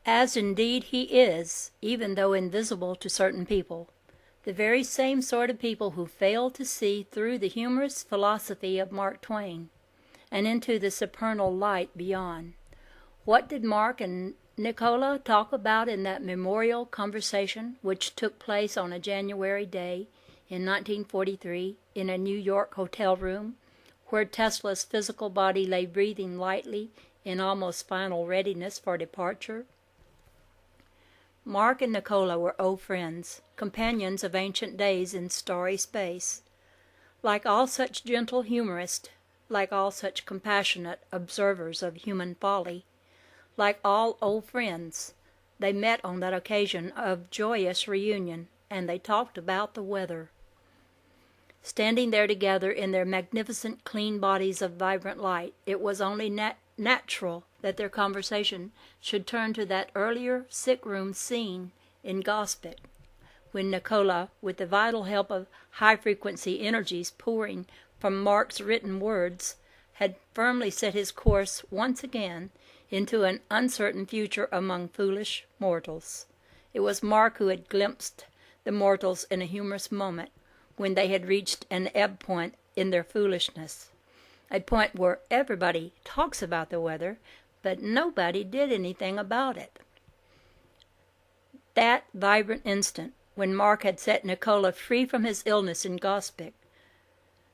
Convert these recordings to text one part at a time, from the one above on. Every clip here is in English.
as indeed he is, even though invisible to certain people, the very same sort of people who fail to see through the humorous philosophy of Mark Twain and into the supernal light beyond. What did Mark and Nicola talk about in that memorial conversation which took place on a January day in 1943 in a New York hotel room where Tesla's physical body lay breathing lightly in almost final readiness for departure? Mark and Nicola were old friends, companions of ancient days in starry space. Like all such gentle humorists, like all such compassionate observers of human folly, like all old friends, they met on that occasion of joyous reunion, and they talked about the weather. Standing there together in their magnificent clean bodies of vibrant light, it was only natural that their conversation should turn to that earlier sick-room scene in Gospic, when Nicola, with the vital help of high-frequency energies pouring from Mark's written words, had firmly set his course once again into an uncertain future among foolish mortals. It was Mark who had glimpsed the mortals in a humorous moment when they had reached an ebb point in their foolishness, a point where everybody talks about the weather, but nobody did anything about it. That vibrant instant, when Mark had set Nicola free from his illness in Gospic,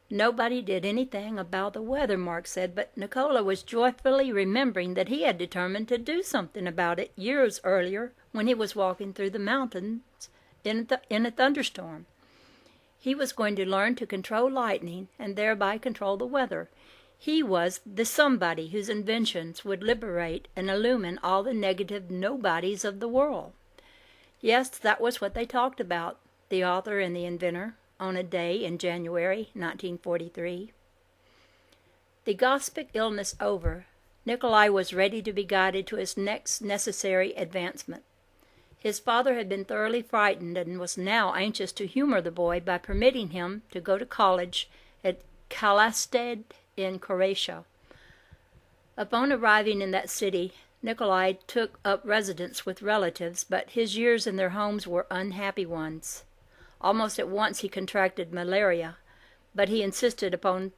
nobody did anything about the weather, Mark said, but Nicola was joyfully remembering that he had determined to do something about it years earlier when he was walking through the mountains in a thunderstorm. He was going to learn to control lightning and thereby control the weather. He was the somebody whose inventions would liberate and illumine all the negative nobodies of the world. Yes, that was what they talked about, the author and the inventor, on a day in January 1943. The Gospic illness over, Nikolai was ready to be guided to his next necessary advancement. His father had been thoroughly frightened and was now anxious to humor the boy by permitting him to go to college at Kalasted in Croatia. Upon arriving in that city, Nikolai took up residence with relatives, but his years in their homes were unhappy ones. Almost at once he contracted malaria, but he insisted upon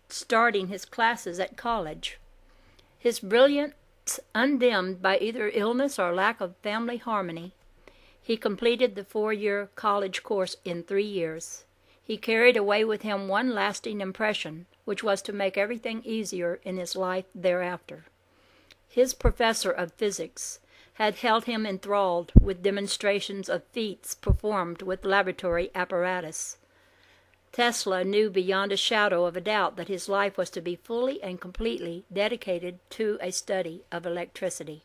starting his classes at college. His brilliance undimmed by either illness or lack of family harmony, he completed the 4-year college course in 3 years. He carried away with him one lasting impression, which was to make everything easier in his life thereafter. His professor of physics had held him enthralled with demonstrations of feats performed with laboratory apparatus. Tesla knew beyond a shadow of a doubt that his life was to be fully and completely dedicated to a study of electricity.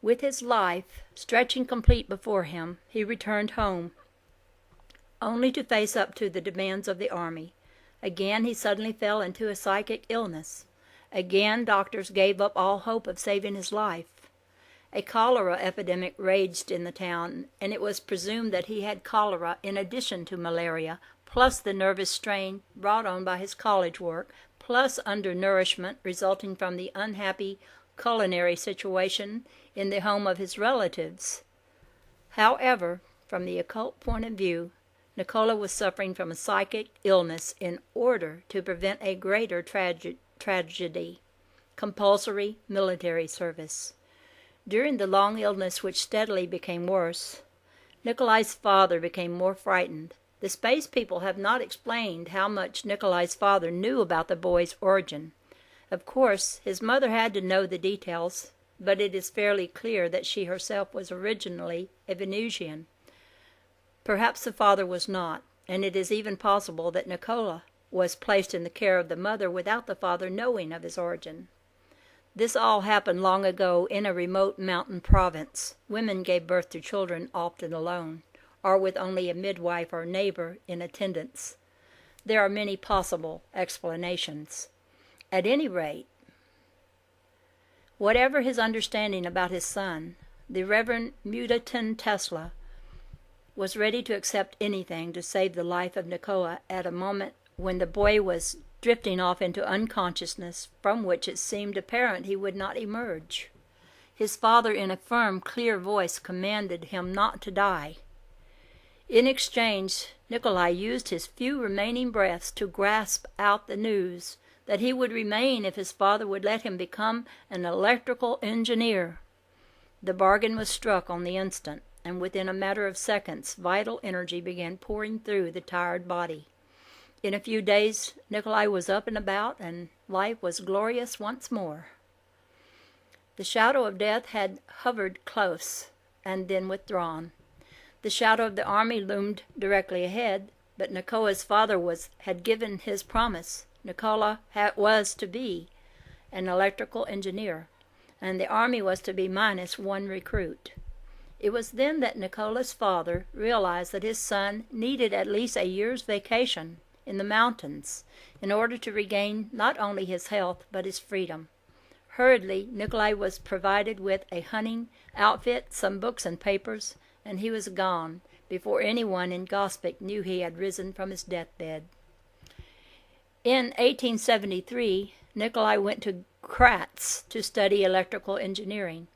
With his life stretching complete before him, he returned home, only to face up to the demands of the army. Again he suddenly fell into a psychic illness. Again doctors gave up all hope of saving his life. A cholera epidemic raged in the town, and it was presumed that he had cholera in addition to malaria, plus the nervous strain brought on by his college work, plus undernourishment resulting from the unhappy culinary situation in the home of his relatives. However, from the occult point of view, Nicola was suffering from a psychic illness in order to prevent a greater tragedy, compulsory military service. During the long illness, which steadily became worse, Nikolai's father became more frightened. The space people have not explained how much Nikolai's father knew about the boy's origin. Of course, his mother had to know the details, but it is fairly clear that she herself was originally a Venusian. Perhaps the father was not, and it is even possible that Nicola was placed in the care of the mother without the father knowing of his origin. This all happened long ago in a remote mountain province. Women gave birth to children often alone, or with only a midwife or neighbor in attendance. There are many possible explanations. At any rate, whatever his understanding about his son, the Reverend Mutatin Tesla was ready to accept anything to save the life of Nicola at a moment when the boy was drifting off into unconsciousness from which it seemed apparent he would not emerge. his father in a firm, clear voice commanded him not to die. In exchange, Nikolai used his few remaining breaths to grasp out the news that he would remain if his father would let him become an electrical engineer. The bargain was struck on the instant, and within a matter of seconds vital energy began pouring through the tired body. In a few days Nikolai was up and about, and life was glorious once more. The shadow of death had hovered close and then withdrawn. The shadow of the army loomed directly ahead, but Nikola's father had given his promise. Nikola was to be an electrical engineer, and the army was to be minus one recruit. It was then that Nikola's father realized that his son needed at least a year's vacation in the mountains in order to regain not only his health but his freedom. Hurriedly, Nikolai was provided with a hunting outfit, some books and papers, and he was gone before anyone in Gospic knew he had risen from his deathbed. In 1873, Nikolai went to Graz to study electrical engineering.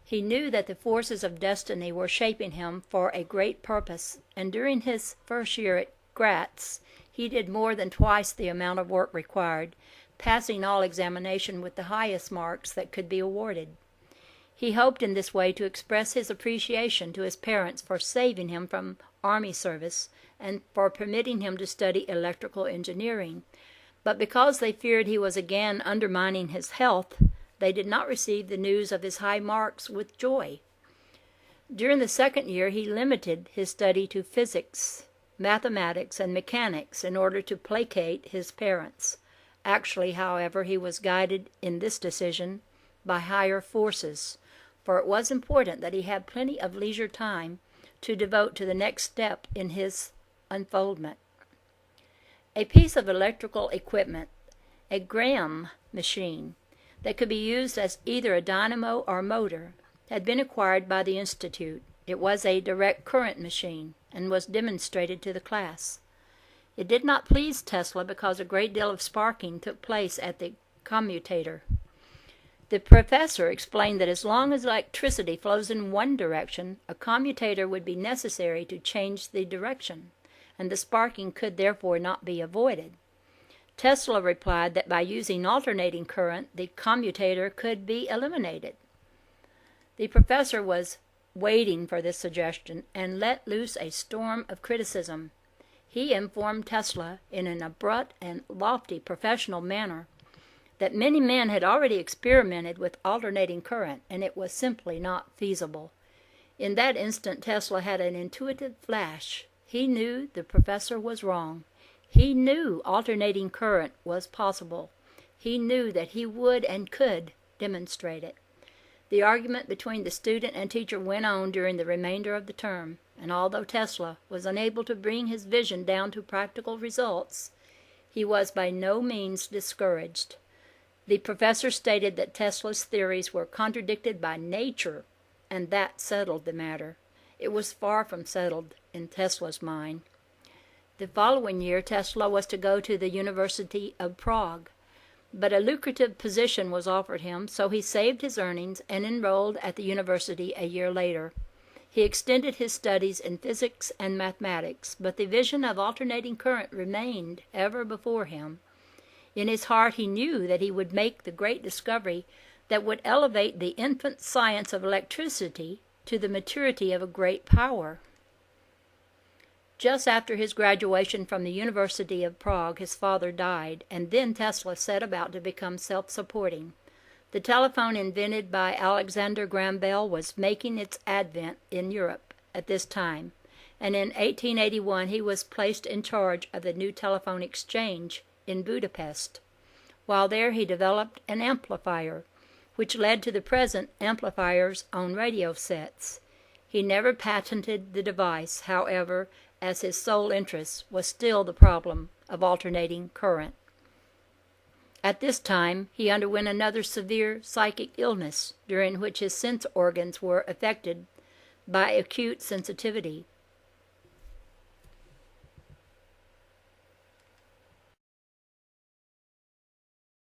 He knew that the forces of destiny were shaping him for a great purpose, and during his first year at Graz, he did more than twice the amount of work required, passing all examination with the highest marks that could be awarded. He hoped in this way to express his appreciation to his parents for saving him from army service and for permitting him to study electrical engineering. But because they feared he was again undermining his health, they did not receive the news of his high marks with joy. During the second year, he limited his study to physics, mathematics, and mechanics in order to placate his parents. Actually, however, he was guided in this decision by higher forces, for it was important that he have plenty of leisure time to devote to the next step in his unfoldment. A piece of electrical equipment, a Graham machine, that could be used as either a dynamo or motor, had been acquired by the Institute. It was a direct current machine and was demonstrated to the class. It did not please Tesla because a great deal of sparking took place at the commutator. The professor explained that as long as electricity flows in one direction, a commutator would be necessary to change the direction, and the sparking could therefore not be avoided. Tesla replied that by using alternating current, the commutator could be eliminated. The professor was waiting for this suggestion and let loose a storm of criticism. He informed Tesla in an abrupt and lofty professional manner that many men had already experimented with alternating current, and it was simply not feasible. In that instant, Tesla had an intuitive flash. He knew the professor was wrong. He knew alternating current was possible. He knew that he would and could demonstrate it. The argument between the student and teacher went on during the remainder of the term, and although Tesla was unable to bring his vision down to practical results, he was by no means discouraged. The professor stated that Tesla's theories were contradicted by nature, and that settled the matter. It was far from settled in Tesla's mind. The following year, Tesla was to go to the University of Prague, but a lucrative position was offered him, so he saved his earnings and enrolled at the university a year later. He extended his studies in physics and mathematics, but the vision of alternating current remained ever before him. In his heart he knew that he would make the great discovery that would elevate the infant science of electricity to the maturity of a great power. Just after his graduation from the University of Prague, his father died, and then Tesla set about to become self-supporting. The telephone invented by Alexander Graham Bell was making its advent in Europe at this time, and in 1881 he was placed in charge of the new telephone exchange in Budapest. While there, he developed an amplifier, which led to the present amplifiers on radio sets. He never patented the device, however, as his sole interest was still the problem of alternating current. At this time, he underwent another severe psychic illness, during which his sense organs were affected by acute sensitivity.